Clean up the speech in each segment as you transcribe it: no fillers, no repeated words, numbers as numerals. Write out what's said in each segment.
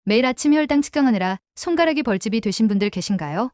매일 아침 혈당 측정하느라 손가락이 벌집이 되신 분들 계신가요?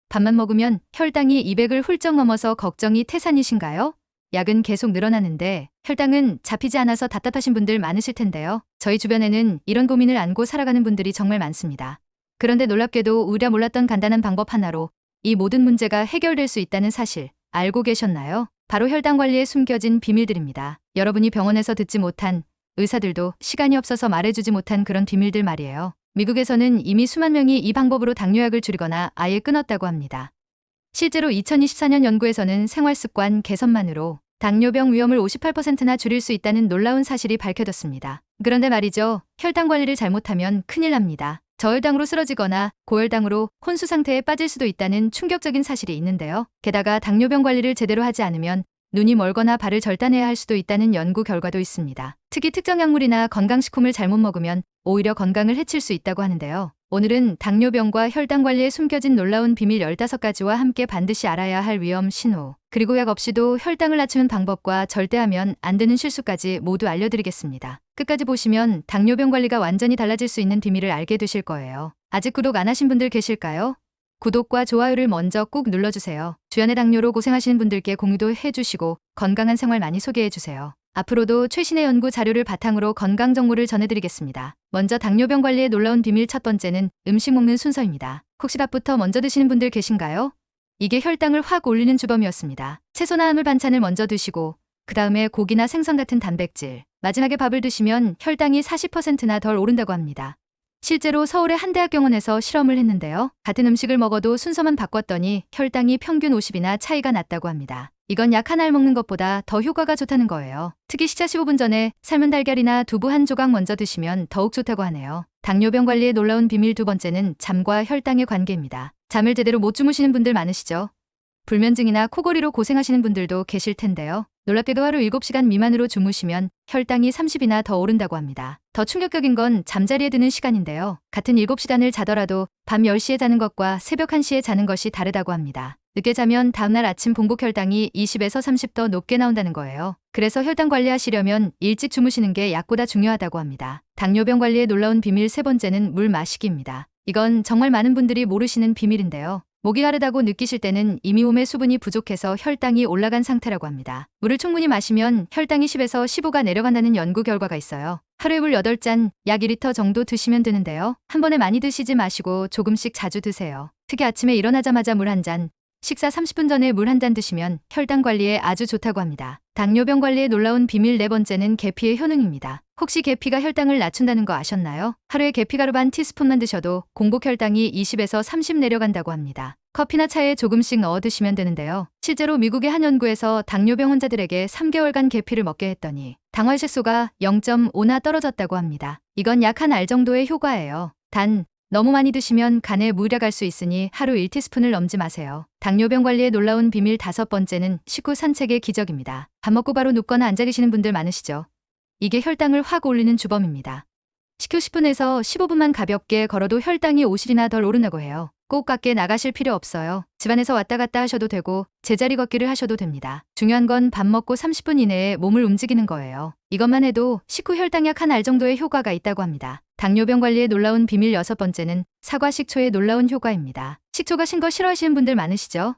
밥만 먹으면 혈당이 200을 훌쩍 넘어서 걱정이 태산이신가요? 약은 계속 늘어나는데 혈당은 잡히지 않아서 답답하신 분들 많으실 텐데요. 저희 주변에는 이런 고민을 안고 살아가는 분들이 정말 많습니다. 그런데 놀랍게도 우리가 몰랐던 간단한 방법 하나로 이 모든 문제가 해결될 수 있다는 사실 알고 계셨나요? 바로 혈당 관리에 숨겨진 비밀들입니다. 여러분이 병원에서 듣지 못한, 의사들도 시간이 없어서 말해주지 못한 그런 비밀들 말이에요. 미국에서는 이미 수만 명이 이 방법으로 당뇨약을 줄이거나 아예 끊었다고 합니다. 실제로 2024년 연구에서는 생활습관 개선만으로 당뇨병 위험을 58%나 줄일 수 있다는 놀라운 사실이 밝혀졌습니다. 그런데 말이죠. 혈당 관리를 잘못하면 큰일 납니다. 저혈당으로 쓰러지거나 고혈당으로 혼수 상태에 빠질 수도 있다는 충격적인 사실이 있는데요. 게다가 당뇨병 관리를 제대로 하지 않으면 눈이 멀거나 발을 절단해야 할 수도 있다는 연구 결과도 있습니다. 특히 특정 약물이나 건강식품을 잘못 먹으면 오히려 건강을 해칠 수 있다고 하는데요. 오늘은 당뇨병과 혈당 관리에 숨겨진 놀라운 비밀 15가지와 함께 반드시 알아야 할 위험 신호, 그리고 약 없이도 혈당을 낮추는 방법과 절대 하면 안 되는 실수까지 모두 알려드리겠습니다. 끝까지 보시면 당뇨병 관리가 완전히 달라질 수 있는 비밀을 알게 되실 거예요. 아직 구독 안 하신 분들 계실까요? 구독과 좋아요를 먼저 꼭 눌러주세요. 주변의 당뇨로 고생하시는 분들께 공유도 해주시고 건강한 생활 많이 소개해주세요. 앞으로도 최신의 연구 자료를 바탕으로 건강 정보를 전해드리겠습니다. 먼저 당뇨병 관리의 놀라운 비밀 첫 번째는 음식 먹는 순서입니다. 혹시 밥부터 먼저 드시는 분들 계신가요? 이게 혈당을 확 올리는 주범이었습니다. 채소나 나물 반찬을 먼저 드시고 그 다음에 고기나 생선 같은 단백질, 마지막에 밥을 드시면 혈당이 40%나 덜 오른다고 합니다. 실제로 서울의 한 대학병원에서 실험을 했는데요. 같은 음식을 먹어도 순서만 바꿨더니 혈당이 평균 50이나 차이가 났다고 합니다. 이건 약 하나를 먹는 것보다 더 효과가 좋다는 거예요. 특히 식사 15분 전에 삶은 달걀이나 두부 한 조각 먼저 드시면 더욱 좋다고 하네요. 당뇨병 관리의 놀라운 비밀 두 번째는 잠과 혈당의 관계입니다. 잠을 제대로 못 주무시는 분들 많으시죠? 불면증이나 코골이로 고생하시는 분들도 계실 텐데요. 놀랍게도 하루 7시간 미만으로 주무시면 혈당이 30이나 더 오른다고 합니다. 더 충격적인 건 잠자리에 드는 시간인데요. 같은 7시간을 자더라도 밤 10시에 자는 것과 새벽 1시에 자는 것이 다르다고 합니다. 늦게 자면 다음날 아침 공복 혈당이 20에서 30 더 높게 나온다는 거예요. 그래서 혈당 관리하시려면 일찍 주무시는 게 약보다 중요하다고 합니다. 당뇨병 관리의 놀라운 비밀 세 번째는 물 마시기입니다. 이건 정말 많은 분들이 모르시는 비밀인데요. 목이 가르다고 느끼실 때는 이미 몸에 수분이 부족해서 혈당이 올라간 상태라고 합니다. 물을 충분히 마시면 혈당이 10에서 15가 내려간다는 연구 결과가 있어요. 하루에 물 8잔, 약 2리터 정도 드시면 되는데요. 한 번에 많이 드시지 마시고 조금씩 자주 드세요. 특히 아침에 일어나자마자 물 한 잔, 식사 30분 전에 물 한 잔 드시면 혈당 관리에 아주 좋다고 합니다. 당뇨병 관리의 놀라운 비밀 네 번째는 계피의 효능입니다. 혹시 계피가 혈당을 낮춘다는 거 아셨나요? 하루에 계피가루 반 티스푼만 드셔도 공복 혈당이 20에서 30 내려간다고 합니다. 커피나 차에 조금씩 넣어 드시면 되는데요. 실제로 미국의 한 연구에서 당뇨병 환자들에게 3개월간 계피를 먹게 했더니 당화혈색소가 0.5나 떨어졌다고 합니다. 이건 약 한 알 정도의 효과예요. 단 너무 많이 드시면 간에 무리가 갈 수 있으니 하루 1티스푼을 넘지 마세요. 당뇨병 관리의 놀라운 비밀 다섯 번째는 식후 산책의 기적입니다. 밥 먹고 바로 눕거나 앉아 계시는 분들 많으시죠? 이게 혈당을 확 올리는 주범입니다. 식후 10분에서 15분만 가볍게 걸어도 혈당이 50이나 덜 오른다고 해요. 꼭 밖에 나가실 필요 없어요. 집안에서 왔다 갔다 하셔도 되고 제자리 걷기를 하셔도 됩니다. 중요한 건 밥 먹고 30분 이내에 몸을 움직이는 거예요. 이것만 해도 식후 혈당약 한 알 정도의 효과가 있다고 합니다. 당뇨병 관리의 놀라운 비밀 여섯 번째는 사과 식초의 놀라운 효과입니다. 식초가 신 거 싫어하시는 분들 많으시죠?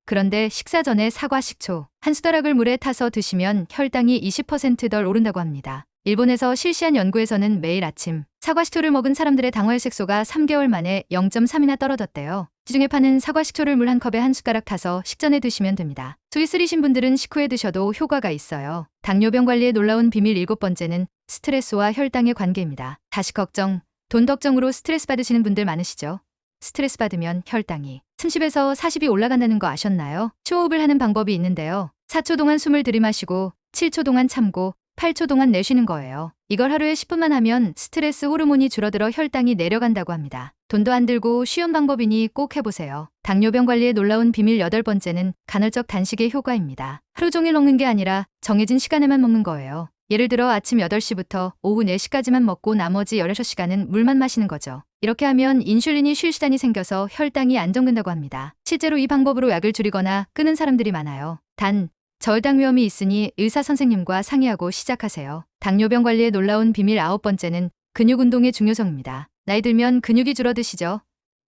그런데 식사 전에 사과 식초 한 숟가락을 물에 타서 드시면 혈당이 20% 덜 오른다고 합니다. 일본에서 실시한 연구에서는 매일 아침 사과 식초를 먹은 사람들의 당화혈색소가 3개월 만에 0.3이나 떨어졌대요. 시중에 파는 사과 식초를 물 한 컵에 한 숟가락 타서 식전에 드시면 됩니다. 수위 쓰리신 분들은 식후에 드셔도 효과가 있어요. 당뇨병 관리의 놀라운 비밀 일곱 번째는 스트레스와 혈당의 관계입니다. 다시 걱정, 돈 걱정으로 스트레스 받으시는 분들 많으시죠? 스트레스 받으면 혈당이 30에서 40이 올라간다는 거 아셨나요? 초호흡을 하는 방법이 있는데요. 4초 동안 숨을 들이마시고 7초 동안 참고 8초 동안 내쉬는 거예요. 이걸 하루에 10분만 하면 스트레스 호르몬이 줄어들어 혈당이 내려간다고 합니다. 돈도 안 들고 쉬운 방법이니 꼭 해보세요. 당뇨병 관리의 놀라운 비밀 여덟 번째는 간헐적 단식의 효과입니다. 하루 종일 먹는 게 아니라 정해진 시간에만 먹는 거예요. 예를 들어 아침 8시부터 오후 4시까지만 먹고 나머지 16시간은 물만 마시는 거죠. 이렇게 하면 인슐린이 쉴 시간이 생겨서 혈당이 안정된다고 합니다. 실제로 이 방법으로 약을 줄이거나 끊은 사람들이 많아요. 단 저혈당 위험이 있으니 의사 선생님과 상의하고 시작하세요. 당뇨병 관리의 놀라운 비밀 아홉 번째는 근육 운동의 중요성입니다. 나이 들면 근육이 줄어드시죠?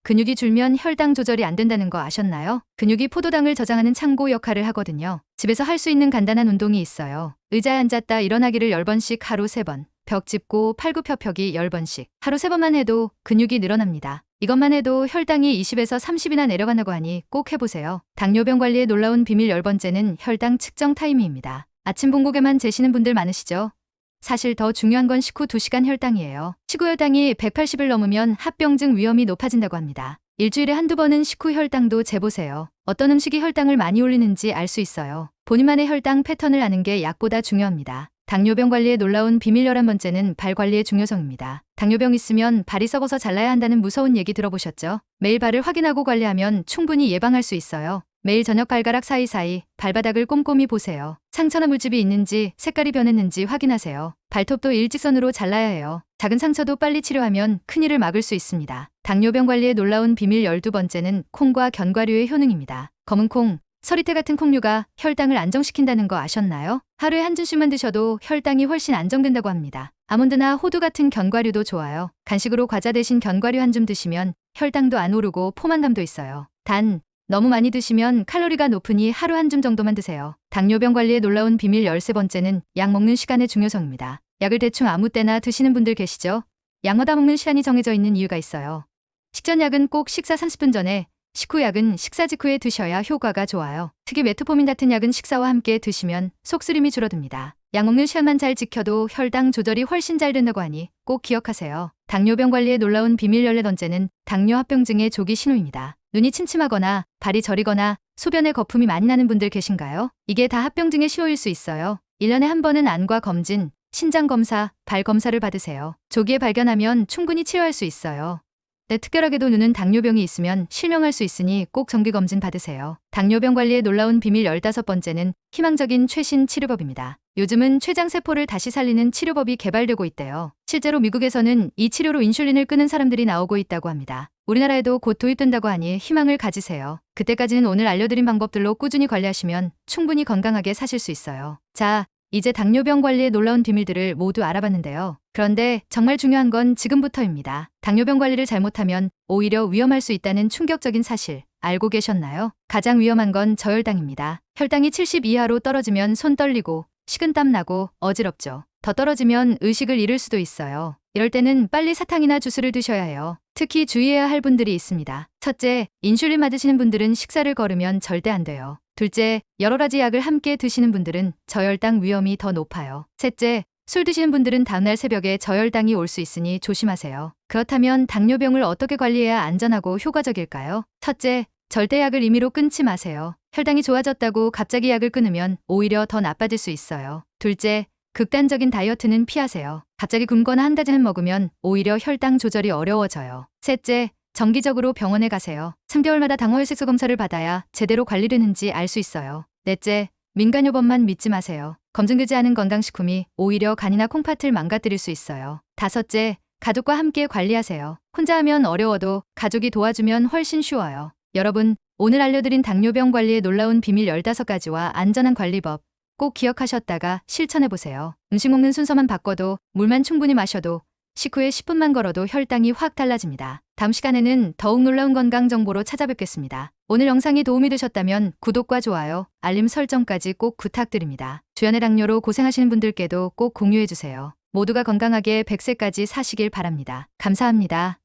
근육이 줄면 혈당 조절이 안 된다는 거 아셨나요? 근육이 포도당을 저장하는 창고 역할을 하거든요. 집에서 할 수 있는 간단한 운동이 있어요. 의자에 앉았다 일어나기를 10번씩 하루 3번. 벽 짚고 팔굽혀펴기 10번씩. 하루 3번만 해도 근육이 늘어납니다. 이것만 해도 혈당이 20에서 30이나 내려간다고 하니 꼭 해보세요. 당뇨병 관리의 놀라운 비밀 10번째는 혈당 측정 타이밍입니다. 아침 봉고개만 재시는 분들 많으시죠? 사실 더 중요한 건 식후 2시간 혈당이에요. 식후 혈당이 180을 넘으면 합병증 위험이 높아진다고 합니다. 일주일에 한두 번은 식후 혈당도 재보세요. 어떤 음식이 혈당을 많이 올리는지 알 수 있어요. 본인만의 혈당 패턴을 아는 게 약보다 중요합니다. 당뇨병 관리의 놀라운 비밀 11번째는 발 관리의 중요성입니다. 당뇨병 있으면 발이 썩어서 잘라야 한다는 무서운 얘기 들어보셨죠? 매일 발을 확인하고 관리하면 충분히 예방할 수 있어요. 매일 저녁 발가락 사이사이 발바닥을 꼼꼼히 보세요. 상처나 물집이 있는지 색깔이 변했는지 확인하세요. 발톱도 일직선으로 잘라야 해요. 작은 상처도 빨리 치료하면 큰일을 막을 수 있습니다. 당뇨병 관리의 놀라운 비밀 12번째는 콩과 견과류의 효능입니다. 검은 콩, 서리태 같은 콩류가 혈당을 안정시킨다는 거 아셨나요? 하루에 한 줌씩만 드셔도 혈당이 훨씬 안정된다고 합니다. 아몬드나 호두 같은 견과류도 좋아요. 간식으로 과자 대신 견과류 한 줌 드시면 혈당도 안 오르고 포만감도 있어요. 단, 너무 많이 드시면 칼로리가 높으니 하루 한 줌 정도만 드세요. 당뇨병 관리의 놀라운 비밀 13번째는 약 먹는 시간의 중요성입니다. 약을 대충 아무 때나 드시는 분들 계시죠? 약마다 먹는 시간이 정해져 있는 이유가 있어요. 식전 약은 꼭 식사 30분 전에, 식후 약은 식사 직후에 드셔야 효과가 좋아요. 특히 메트포민 같은 약은 식사와 함께 드시면 속쓰림이 줄어듭니다. 약 먹는 시간만 잘 지켜도 혈당 조절이 훨씬 잘 된다고 하니 꼭 기억하세요. 당뇨병 관리의 놀라운 비밀 14번째는 당뇨 합병증의 조기 신호입니다. 눈이 침침하거나 발이 저리거나 소변에 거품이 많이 나는 분들 계신가요? 이게 다 합병증의 신호일 수 있어요. 1년에 한 번은 안과 검진, 신장 검사, 발 검사를 받으세요. 조기에 발견하면 충분히 치료할 수 있어요. 네, 특별하게도 눈은 당뇨병이 있으면 실명할 수 있으니 꼭 정기검진 받으세요. 당뇨병 관리의 놀라운 비밀 15번째는 희망적인 최신 치료법입니다. 요즘은 췌장세포를 다시 살리는 치료법이 개발되고 있대요. 실제로 미국에서는 이 치료로 인슐린을 끄는 사람들이 나오고 있다고 합니다. 우리나라에도 곧 도입된다고 하니 희망을 가지세요. 그때까지는 오늘 알려드린 방법들로 꾸준히 관리하시면 충분히 건강하게 사실 수 있어요. 자, 이제 당뇨병 관리의 놀라운 비밀들을 모두 알아봤는데요. 그런데 정말 중요한 건 지금부터입니다. 당뇨병 관리를 잘못하면 오히려 위험할 수 있다는 충격적인 사실 알고 계셨나요? 가장 위험한 건 저혈당입니다. 혈당이 70 이하로 떨어지면 손 떨리고 식은땀 나고 어지럽죠. 더 떨어지면 의식을 잃을 수도 있어요. 이럴 때는 빨리 사탕이나 주스를 드셔야 해요. 특히 주의해야 할 분들이 있습니다. 첫째, 인슐린 맞으시는 분들은 식사를 거르면 절대 안 돼요. 둘째, 여러 가지 약을 함께 드시는 분들은 저혈당 위험이 더 높아요. 셋째, 술 드시는 분들은 다음날 새벽에 저혈당이 올 수 있으니 조심하세요. 그렇다면 당뇨병을 어떻게 관리해야 안전하고 효과적일까요? 첫째, 절대 약을 임의로 끊지 마세요. 혈당이 좋아졌다고 갑자기 약을 끊으면 오히려 더 나빠질 수 있어요. 둘째, 극단적인 다이어트는 피하세요. 갑자기 굶거나 한 달쯤 먹으면 오히려 혈당 조절이 어려워져요. 셋째, 정기적으로 병원에 가세요. 3개월마다 당화혈색소 검사를 받아야 제대로 관리되는지 알 수 있어요. 넷째, 민간요법만 믿지 마세요. 검증되지 않은 건강식품이 오히려 간이나 콩팥을 망가뜨릴 수 있어요. 다섯째, 가족과 함께 관리하세요. 혼자 하면 어려워도 가족이 도와주면 훨씬 쉬워요. 여러분, 오늘 알려드린 당뇨병 관리의 놀라운 비밀 15가지와 안전한 관리법 꼭 기억하셨다가 실천해보세요. 음식 먹는 순서만 바꿔도 물만 충분히 마셔도 식후에 10분만 걸어도 혈당이 확 달라집니다. 다음 시간에는 더욱 놀라운 건강 정보로 찾아뵙겠습니다. 오늘 영상이 도움이 되셨다면 구독과 좋아요, 알림 설정까지 꼭 부탁드립니다. 주연의 당뇨로 고생하시는 분들께도 꼭 공유해주세요. 모두가 건강하게 100세까지 사시길 바랍니다. 감사합니다.